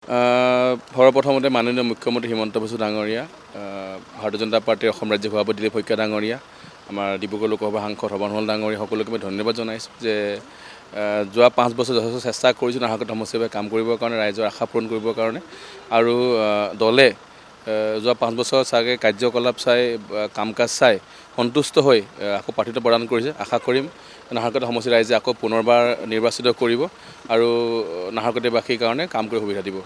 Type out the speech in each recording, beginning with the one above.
সৰ্বপ্ৰথমতে মাননীয় মুখ্যমন্ত্ৰী হিমন্ত বিশ্ব ডাঙৰীয়া, ভাৰতীয় জনতা পাৰ্টীৰ অসম ৰাজ্যিক সভাপতি দিলীপ শইকীয়া ডাঙৰীয়া, আমাৰ ডিব্ৰুগড় লোকসভা সাংসদ সৰ্বানন্দ ডাঙৰীয়া সকলোকে মই ধন্যবাদ জনাইছোঁ যে যোৱা 5 বছৰ যথেষ্ট চেষ্টা কৰিছোঁ নাহৰকটীয়া সমষ্টিৰ বাবে কাম কৰিবৰ কাৰণে, ৰাইজৰ আশা পূৰণ কৰিবৰ কাৰণে। আৰু দলে যোৱা 5 বছৰ চাগে কাৰ্যকলাপ চাই, কাম কাজ চাই সন্তুষ্ট হৈ আকৌ প্ৰাৰ্থিত্ব প্ৰদান কৰিছে। আশা কৰিম নাহৰকটীয়া সমষ্টিৰ ৰাইজে আকৌ পুনৰবাৰ নিৰ্বাচিত কৰিব আৰু নাহৰকটীয়াবাসীৰ কাৰণে কাম কৰি সুবিধা দিব।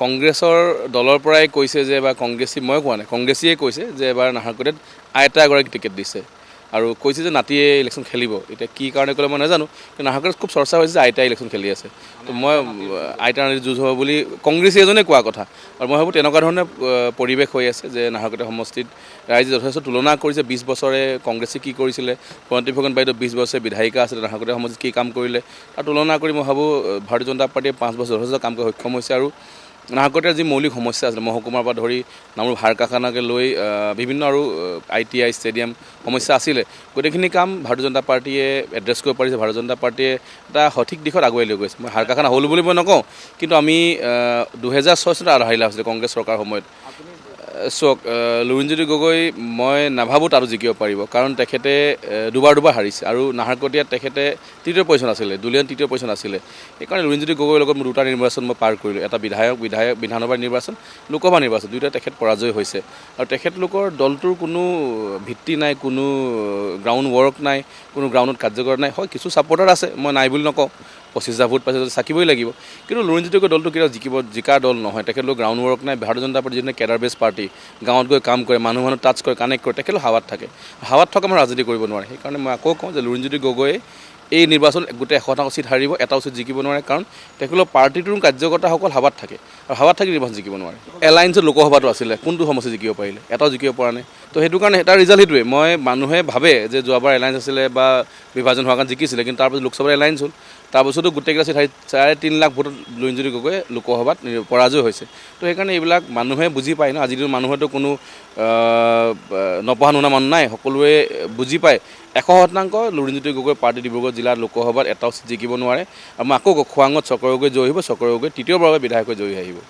কংগ্ৰেছৰ দলৰ পৰাই কৈছে যে এবাৰ কংগ্ৰেছী, মই কোৱা নাই, কংগ্ৰেছীয়ে কৈছে যে এবাৰ নাহৰকটীয়াত আইতা এগৰাকী টিকেট দিছে আৰু কৈছে যে নাতিয়ে ইলেকশ্যন খেলিব। এতিয়া কি কাৰণে ক'লে মই নাজানো, কিন্তু নাহৰকটীয়াত খুব চৰ্চা হৈছে যে আইতাই ইলেকশ্যন খেলি আছে। তো মই আইতা নাতি যুঁজ হ'ব বুলি কংগ্ৰেছী এজনে কোৱা কথা, আৰু মই ভাবোঁ তেনেকুৱা ধৰণে পৰিৱেশ হৈ আছে যে নাহৰকটীয়া সমষ্টিত ৰাইজে যথেষ্ট তুলনা কৰিছে। 20 বছৰে কংগ্ৰেছে কি কৰিছিলে, প্ৰণতি ফুকন বাইদেউ 20 বছৰে বিধায়িকা আছিলে, নাহৰকটীয়া সমষ্টিত কি কাম কৰিলে আৰু তুলনা কৰি মই ভাবোঁ ভাৰতীয় জনতা পাৰ্টীয়ে 5 বছৰ যথেষ্ট কাম কৰি সক্ষম হৈছে। আৰু নাহৰকটীয়াৰ যি মৌলিক সমস্যা আছিলে, মহকুমাৰ পৰা ধৰি নামৰূপ হাড় কাৰখানাকে লৈ বিভিন্ন আৰু ITI ষ্টেডিয়াম সমস্যা আছিলে, গোটেইখিনি কাম ভাৰতীয় জনতা পাৰ্টীয়ে এড্ৰেছ কৰিব পাৰিছে। ভাৰতীয় জনতা পাৰ্টীয়ে এটা সঠিক দিশত আগুৱাই লৈ গৈছে। মই হাড় কাৰখানা হ'ল বুলি মই নকওঁ, কিন্তু আমি 2006 চনত আধাৰিলা হৈছিলে কংগ্ৰেছ চৰকাৰৰ সময়ত। চাওক, লুৰিণজ্যোতি গগৈ মই নাভাবোঁ তাতো জিকিব পাৰিব, কাৰণ তেখেতে দুবাৰ হাৰিছে আৰু নাহৰকটীয়াত তেখেতে তৃতীয় পজিশ্যন আছিলে, দলীয় তৃতীয় পজিশ্যন আছিলে। সেইকাৰণে লুৰিণজ্যোতি গগৈৰ লগত মোৰ 2টা নিৰ্বাচন মই পাৰ কৰিলোঁ, এটা বিধানসভাৰ নিৰ্বাচন, লোকসভা নিৰ্বাচন, 2টা তেখেত পৰাজয় হৈছে। আৰু তেখেতলোকৰ দলটোৰ কোনো ভিত্তি নাই, কোনো গ্ৰাউণ্ড ৱৰ্ক নাই, কোনো গ্ৰাউণ্ডত কাৰ্যকৰ নাই। হয়, কিছু ছাপৰ্টাৰ আছে, মই নাই বুলি নকওঁ, 25,000 ভোট পাইছে, চাকিবই লাগিব। কিন্তু লুৰিণজ্যোতি গগৈ দলটো কেতিয়াও জিকাৰ দল নহয়। তেখেতলোকৰ গ্ৰাউণ্ড ৱৰ্ক নাই। ভাৰতীয় জনতা পাৰ্টী যিটো কেডাৰ বেছ পাৰ্টি, গাঁৱত গৈ কাম কৰে, মানুহ টাচ কৰে, কানেক্ট কৰে, তেখেতলোক হাৱাত থাকে। হাৱাত থকা মানুহ ৰাজনীতি কৰিব নোৱাৰে। সেইকাৰণে মই আকৌ কওঁ যে লুৰিণজ্যোতি গগৈয়ে এই নিৰ্বাচন গোটেই 100টা চিট হাৰিব, এটাও চিট জিকিব নোৱাৰে, কাৰণ তেখেতলোকৰ পাৰ্টিটোৰ কাৰ্যকৰ্তাসকল হাৱাত থাকে আৰু হাৱাত থাকি নিৰ্বাচন জিকিব নোৱাৰে। এলায়েন্সত লোকসভাটো আছিলে, কোনটো সমষ্টি জিকিব পাৰিলে? এটাও জিকিব পৰা নাই। তো সেইটো কাৰণে তাৰ ৰিজাল্ট সেইটোৱে। মানুহে ভাবে যে যোৱাবাৰ এলায়েন্স আছিলে বা বিভাজন হোৱাৰ কাৰণে জিকিছিলে, কিন্তু তাৰপিছত লোকসভাত এলায়েন্স হ'ল, তাৰপিছতো গোটেইকেইটা চিট 3.5 লাখ ভোটত লুৰিণজ্যোতি গগৈ লোকসভাত পৰাজয় হৈছে। তো সেইকাৰণে এইবিলাক মানুহে বুজি পায় ন, আজিৰ দিনত মানুহেতো কোনো নপঢ়া নুশুনা মানুহ নাই, সকলোৱে বুজি পায়। 100% লুৰিণজ্যোতি গগৈ পাৰ্টি ডিব্ৰুগড় জিলাৰ লোকসভাত এটাও চিট জিকিব নোৱাৰে। আৰু মই আকৌ খোৱাঙত চক্ৰ গগৈ জয়ী আহিব, চক্ৰ গগৈ তৃতীয়বাৰৰ বাবে বিধায়ক হৈ জয়ী আহিব।